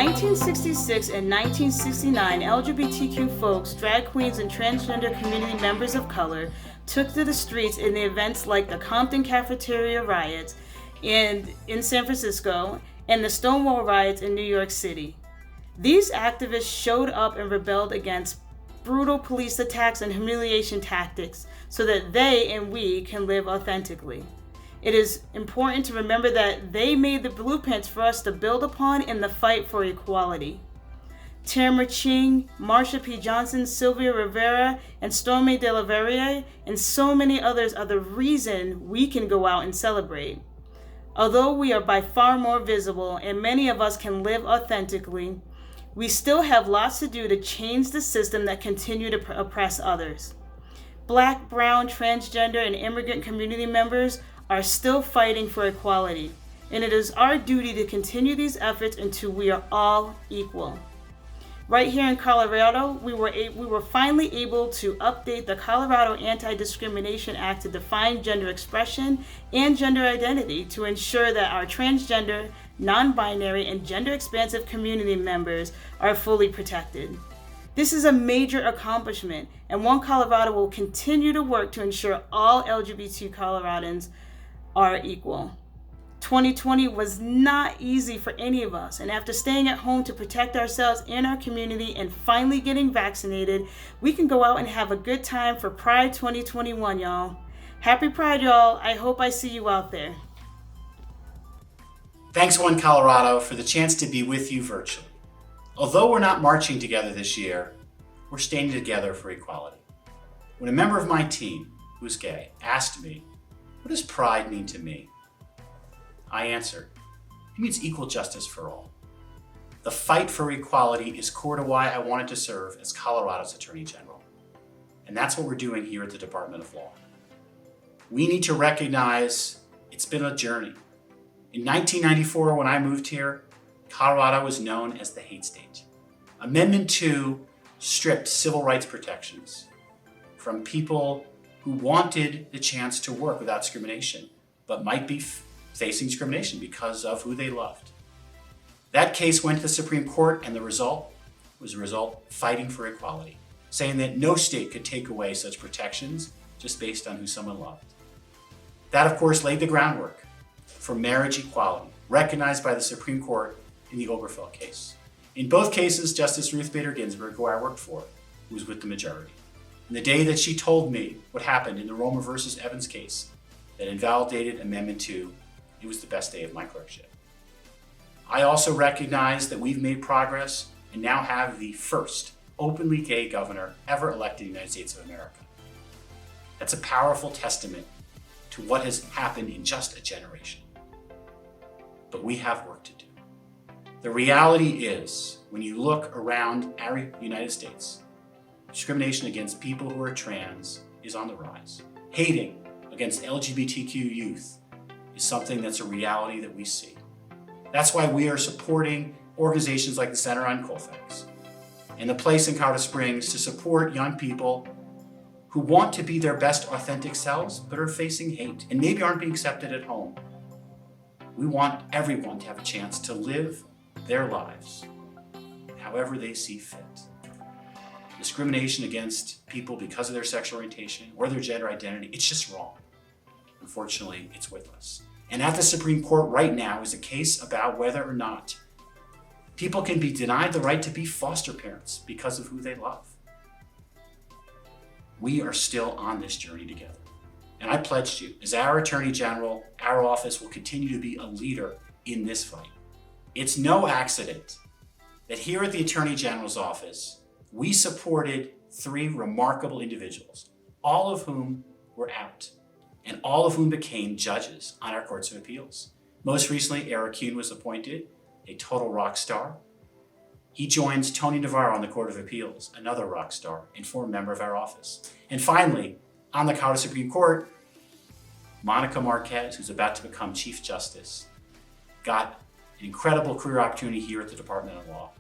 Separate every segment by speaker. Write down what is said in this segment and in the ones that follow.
Speaker 1: 1966 and 1969, LGBTQ folks, drag queens, and transgender community members of color took to the streets in the events like the Compton Cafeteria riots in San Francisco and the Stonewall riots in New York City. These activists showed up and rebelled against brutal police attacks and humiliation tactics so that they and we can live authentically. It is important to remember that they made the blueprints for us to build upon in the fight for equality. Tamara Ching, Marsha P. Johnson, Sylvia Rivera, and Stormy De La Verrier, and so many others are the reason we can go out and celebrate. Although we are by far more visible and many of us can live authentically, we still have lots to do to change the system that continue to oppress others. Black, brown, transgender, and immigrant community members are still fighting for equality, and it is our duty to continue these efforts until we are all equal. Right here in Colorado, we were finally able to update the Colorado Anti-Discrimination Act to define gender expression and gender identity to ensure that our transgender, non-binary, and gender-expansive community members are fully protected. This is a major accomplishment, and One Colorado will continue to work to ensure all LGBT Coloradans are equal. 2020 was not easy for any of us, and after staying at home to protect ourselves and our community and finally getting vaccinated, we can go out and have a good time for Pride 2021, y'all. Happy Pride, y'all. I hope I see you out there.
Speaker 2: Thanks, One Colorado, for the chance to be with you virtually. Although we're not marching together this year, we're standing together for equality. When a member of my team, who's gay, asked me, "What does pride mean to me?" I answered, "It means equal justice for all." The fight for equality is core to why I wanted to serve as Colorado's Attorney General. And that's what we're doing here at the Department of Law. We need to recognize it's been a journey. In 1994, when I moved here, Colorado was known as the hate state. Amendment 2 stripped civil rights protections from people who wanted the chance to work without discrimination, but might be facing discrimination because of who they loved. That case went to the Supreme Court, and the result was fighting for equality, saying that no state could take away such protections just based on who someone loved. That, of course, laid the groundwork for marriage equality, recognized by the Supreme Court in the Obergefell case. In both cases, Justice Ruth Bader Ginsburg, who I worked for, was with the majority. And the day that she told me what happened in the Romer versus Evans case that invalidated Amendment 2, it was the best day of my clerkship. I also recognize that we've made progress and now have the first openly gay governor ever elected in the United States of America. That's a powerful testament to what has happened in just a generation. But we have work to do. The reality is, when you look around our United States, discrimination against people who are trans is on the rise. Hating against LGBTQ youth is something that's a reality that we see. That's why we are supporting organizations like the Center on Colfax and the Place in Colorado Springs to support young people who want to be their best authentic selves but are facing hate and maybe aren't being accepted at home. We want everyone to have a chance to live their lives however they see fit. Discrimination against people because of their sexual orientation or their gender identity, it's just wrong. Unfortunately, it's with us. And at the Supreme Court right now is a case about whether or not people can be denied the right to be foster parents because of who they love. We are still on this journey together. And I pledged you, as our Attorney General, our office will continue to be a leader in this fight. It's no accident that here at the Attorney General's office, we supported 3 remarkable individuals, all of whom were out, and all of whom became judges on our courts of appeals. Most recently, Eric Kuhn was appointed a total rock star. He joins Tony Navarro on the Court of Appeals, another rock star and former member of our office. And finally, on the Colorado Supreme Court, Monica Marquez, who's about to become Chief Justice, got an incredible career opportunity here at the Department of Law.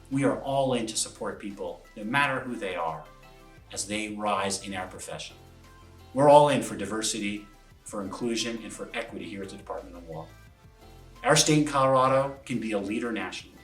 Speaker 2: We are all in to support people, no matter who they are, as they rise in our profession. We're all in for diversity, for inclusion, and for equity here at the Department of Law. Our state in Colorado can be a leader nationally.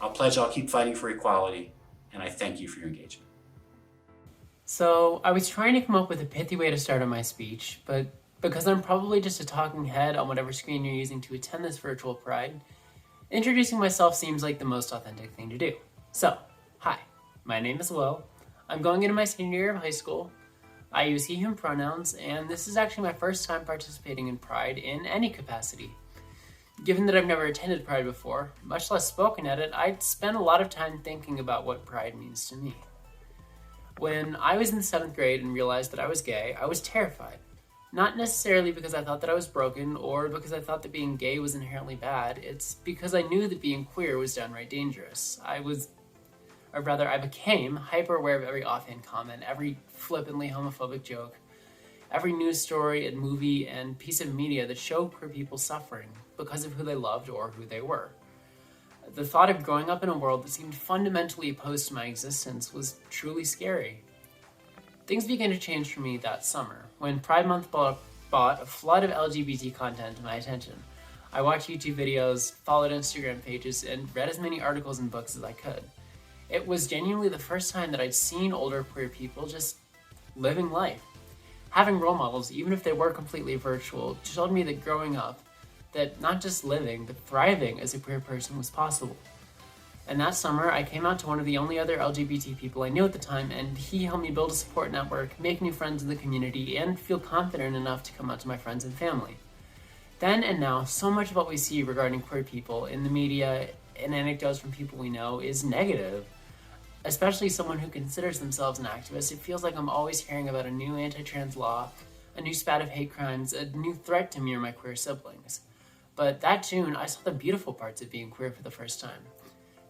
Speaker 2: I'll pledge I'll keep fighting for equality, and I thank you for your engagement.
Speaker 3: So I was trying to come up with a pithy way to start on my speech, but because I'm probably just a talking head on whatever screen you're using to attend this virtual Pride, introducing myself seems like the most authentic thing to do. So, hi, my name is Will. I'm going into my senior year of high school. I use he, him pronouns, and this is actually my first time participating in Pride in any capacity. Given that I've never attended Pride before, much less spoken at it, I'd spent a lot of time thinking about what Pride means to me. When I was in the 7th grade and realized that I was gay, I was terrified. Not necessarily because I thought that I was broken or because I thought that being gay was inherently bad. It's because I knew that being queer was downright dangerous. I became hyper aware of every offhand comment, every flippantly homophobic joke, every news story and movie and piece of media that showed queer people suffering because of who they loved or who they were. The thought of growing up in a world that seemed fundamentally opposed to my existence was truly scary. Things began to change for me that summer, when Pride Month brought a flood of LGBT content to my attention. I watched YouTube videos, followed Instagram pages, and read as many articles and books as I could. It was genuinely the first time that I'd seen older queer people just living life. Having role models, even if they were completely virtual, showed me that growing up, that not just living, but thriving as a queer person was possible. And that summer, I came out to one of the only other LGBT people I knew at the time, and he helped me build a support network, make new friends in the community, and feel confident enough to come out to my friends and family. Then and now, so much of what we see regarding queer people in the media and anecdotes from people we know is negative. Especially someone who considers themselves an activist, it feels like I'm always hearing about a new anti-trans law, a new spat of hate crimes, a new threat to me or my queer siblings. But that June, I saw the beautiful parts of being queer for the first time.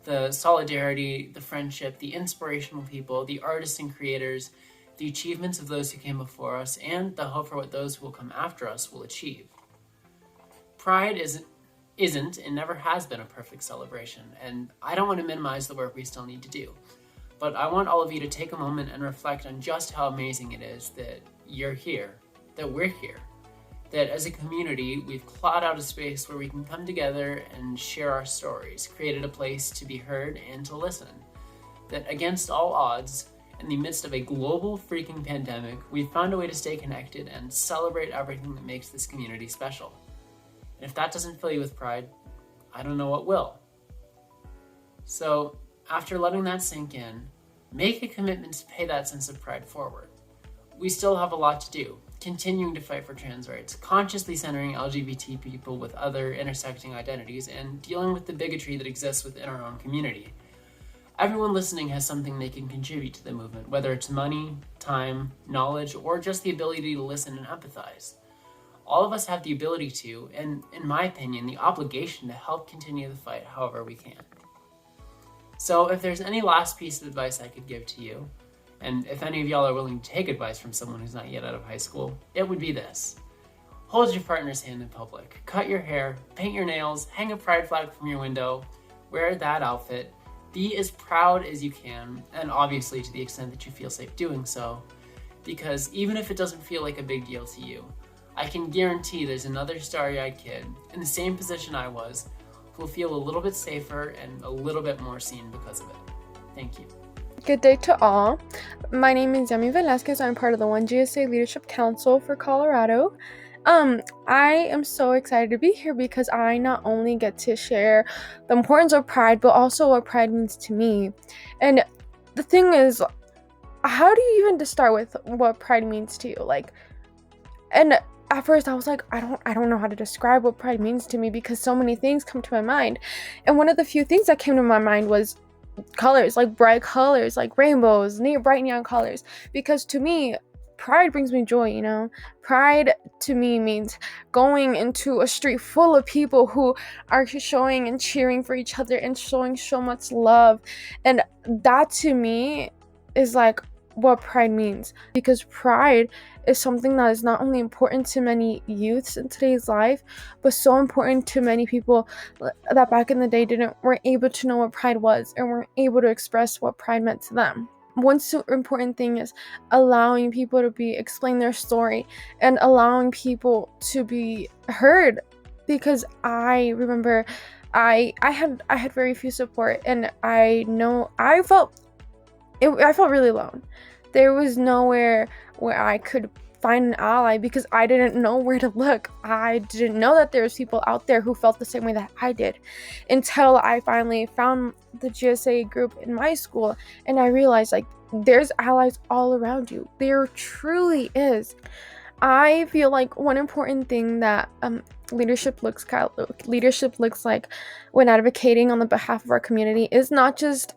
Speaker 3: The solidarity, the friendship, the inspirational people, the artists and creators, the achievements of those who came before us, and the hope for what those who will come after us will achieve. Pride isn't and never has been a perfect celebration, and I don't want to minimize the work we still need to do. But I want all of you to take a moment and reflect on just how amazing it is that you're here, that we're here, that as a community, we've clawed out a space where we can come together and share our stories, created a place to be heard and to listen. That against all odds, in the midst of a global freaking pandemic, we've found a way to stay connected and celebrate everything that makes this community special. And if that doesn't fill you with pride, I don't know what will. So, after letting that sink in, make a commitment to pay that sense of pride forward. We still have a lot to do, continuing to fight for trans rights, consciously centering LGBT people with other intersecting identities, and dealing with the bigotry that exists within our own community. Everyone listening has something they can contribute to the movement, whether it's money, time, knowledge, or just the ability to listen and empathize. All of us have the ability to, and in my opinion, the obligation to help continue the fight however we can. So if there's any last piece of advice I could give to you, and if any of y'all are willing to take advice from someone who's not yet out of high school, it would be this. Hold your partner's hand in public, cut your hair, paint your nails, hang a pride flag from your window, wear that outfit, be as proud as you can, and obviously to the extent that you feel safe doing so, because even if it doesn't feel like a big deal to you, I can guarantee there's another starry-eyed kid in the same position I was who'll feel a little bit safer and a little bit more seen because of it. Thank you.
Speaker 4: Good day to all. My name is Yami Velasquez. I'm part of the 1GSA Leadership Council for Colorado. I am so excited to be here because I not only get to share the importance of pride, but also what pride means to me. And the thing is, how do you even start with what pride means to you? And at first I was like, I don't know how to describe what pride means to me because so many things come to my mind. And one of the few things that came to my mind was colors, like bright colors, like rainbows, bright neon colors. Because to me, pride brings me joy, Pride to me means going into a street full of people who are showing and cheering for each other and showing so much love. And that to me is like what pride means, because pride is something that is not only important to many youths in today's life, but so important to many people that back in the day weren't able to know what pride was and weren't able to express what pride meant to them. One super important thing is allowing people to explain their story and allowing people to be heard, because I remember I had very few support, and I felt really alone. There was nowhere where I could find an ally because I didn't know where to look. I didn't know that there was people out there who felt the same way that I did, until I finally found the GSA group in my school, and I realized, like, there's allies all around you. There truly is. I feel like one important thing that leadership looks like when advocating on the behalf of our community is not just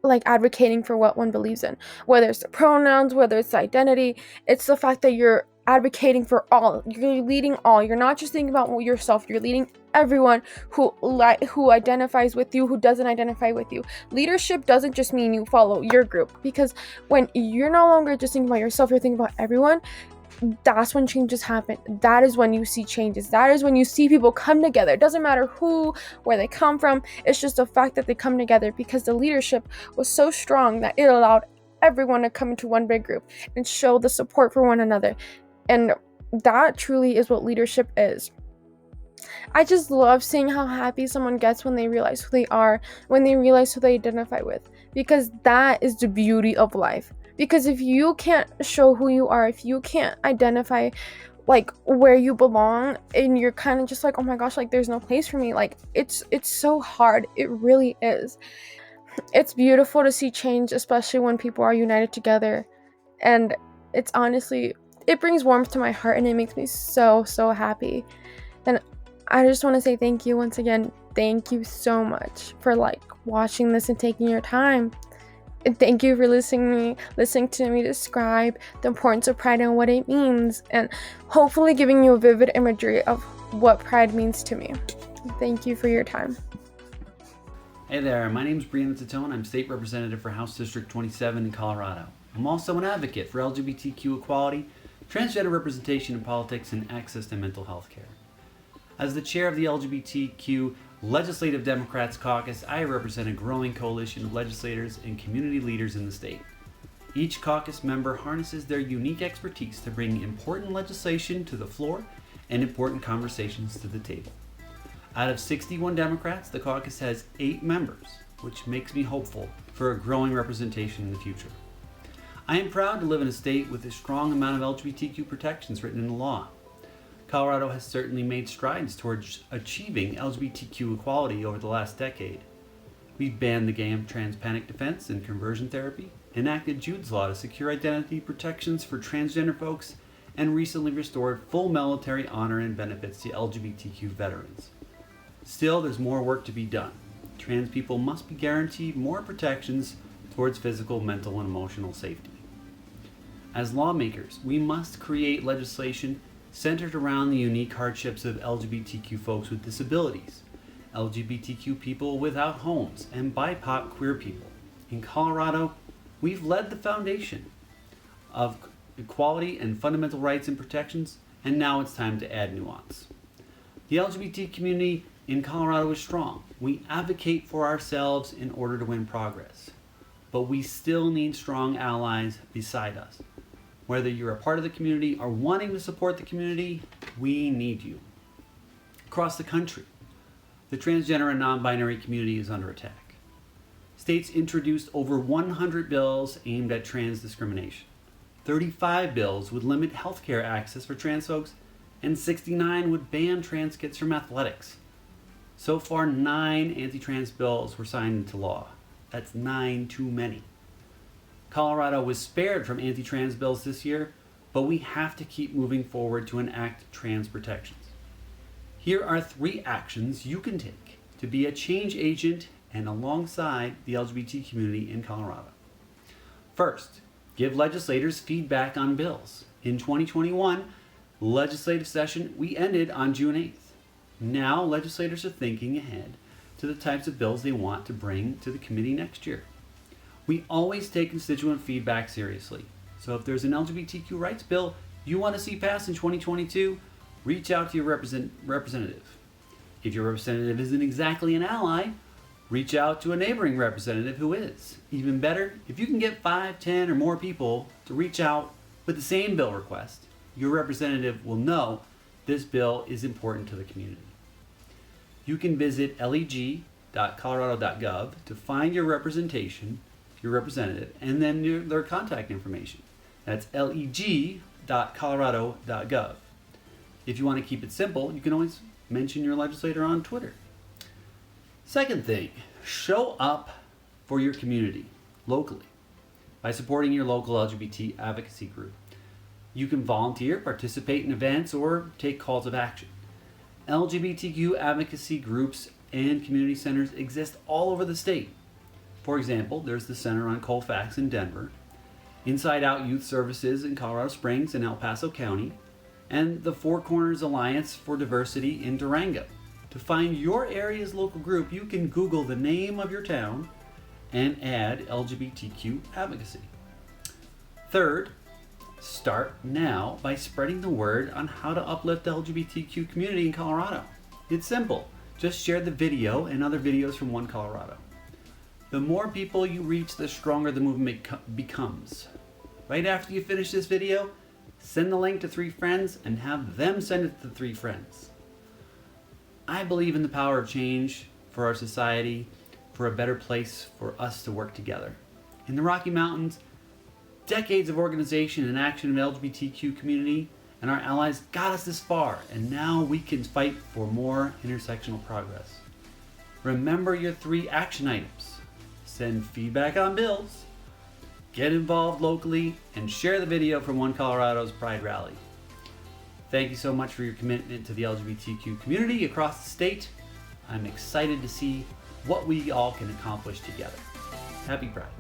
Speaker 4: like advocating for what one believes in, whether it's the pronouns, whether it's the identity. It's the fact that you're advocating for all. You're leading all. You're not just thinking about yourself. You're leading everyone who identifies with you, who doesn't identify with you. Leadership doesn't just mean you follow your group, because when you're no longer just thinking about yourself, you're thinking about everyone. That's when changes happen. That is when you see changes. That is when you see people come together. It doesn't matter where they come from. It's just the fact that they come together because the leadership was so strong that it allowed everyone to come into one big group and show the support for one another. And that truly is what leadership is. I just love seeing how happy someone gets when they realize who they are, when they realize who they identify with, because that is the beauty of life. Because if you can't show who you are, if you can't identify like where you belong, and you're kind of just like, oh my gosh, like there's no place for me, like it's so hard. It really is. It's beautiful to see change, especially when people are united together. And it's honestly, it brings warmth to my heart, and it makes me so happy. And I just want to say thank you once again. Thank you so much for like watching this and taking your time. And thank you for listening to me describe the importance of pride and what it means, and hopefully giving you a vivid imagery of what pride means to me. Thank you for your time.
Speaker 5: Hey there, my name is Brianna Titone. I'm State Representative for House District 27 in Colorado. I'm also an advocate for LGBTQ equality, transgender representation in politics, and access to mental health care. As the chair of the LGBTQ Legislative Democrats Caucus, I represent a growing coalition of legislators and community leaders in the state. Each caucus member harnesses their unique expertise to bring important legislation to the floor and important conversations to the table. Out of 61 Democrats, the caucus has 8 members, which makes me hopeful for a growing representation in the future. I am proud to live in a state with a strong amount of LGBTQ protections written into law. Colorado has certainly made strides towards achieving LGBTQ equality over the last decade. We've banned the gay trans panic defense and conversion therapy, enacted Jude's Law to secure identity protections for transgender folks, and recently restored full military honor and benefits to LGBTQ veterans. Still, there's more work to be done. Trans people must be guaranteed more protections towards physical, mental, and emotional safety. As lawmakers, we must create legislation centered around the unique hardships of LGBTQ folks with disabilities, LGBTQ people without homes, and BIPOC queer people. In Colorado, we've led the foundation of equality and fundamental rights and protections, and now it's time to add nuance. The LGBT community in Colorado is strong. We advocate for ourselves in order to win progress, but we still need strong allies beside us. Whether you're a part of the community or wanting to support the community, we need you. Across the country, the transgender and non-binary community is under attack. States introduced over 100 bills aimed at trans discrimination. 35 bills would limit healthcare access for trans folks, and 69 would ban trans kids from athletics. So far, 9 anti-trans bills were signed into law. That's 9 too many. Colorado was spared from anti-trans bills this year, but we have to keep moving forward to enact trans protections. Here are 3 actions you can take to be a change agent and alongside the LGBT community in Colorado. First, give legislators feedback on bills. In 2021 legislative session, we ended on June 8th. Now legislators are thinking ahead to the types of bills they want to bring to the committee next year. We always take constituent feedback seriously. So if there's an LGBTQ rights bill you want to see passed in 2022, reach out to your representative. If your representative isn't exactly an ally, reach out to a neighboring representative who is. Even better, if you can get 5, 10, or more people to reach out with the same bill request, your representative will know this bill is important to the community. you can visit leg.colorado.gov to find your representation, your representative, and then their contact information. That's leg.colorado.gov. If you want to keep it simple, you can always mention your legislator on Twitter. Second thing, show up for your community locally by supporting your local LGBT advocacy group. You can volunteer, participate in events, or take calls of action. LGBTQ advocacy groups and community centers exist all over the state. For example, there's the Center on Colfax in Denver, Inside Out Youth Services in Colorado Springs and El Paso County, and the Four Corners Alliance for Diversity in Durango. To find your area's local group, you can Google the name of your town and add LGBTQ advocacy. Third, start now by spreading the word on how to uplift the LGBTQ community in Colorado. It's simple. Just share the video and other videos from One Colorado. The more people you reach, the stronger the movement becomes. Right after you finish this video, send the link to 3 friends and have them send it to 3 friends. I believe in the power of change for our society, for a better place for us to work together. In the Rocky Mountains, decades of organization and action in the LGBTQ community and our allies got us this far, and now we can fight for more intersectional progress. Remember your 3 action items. Send feedback on bills, get involved locally, and share the video from One Colorado's Pride Rally. Thank you so much for your commitment to the LGBTQ community across the state. I'm excited to see what we all can accomplish together. Happy Pride.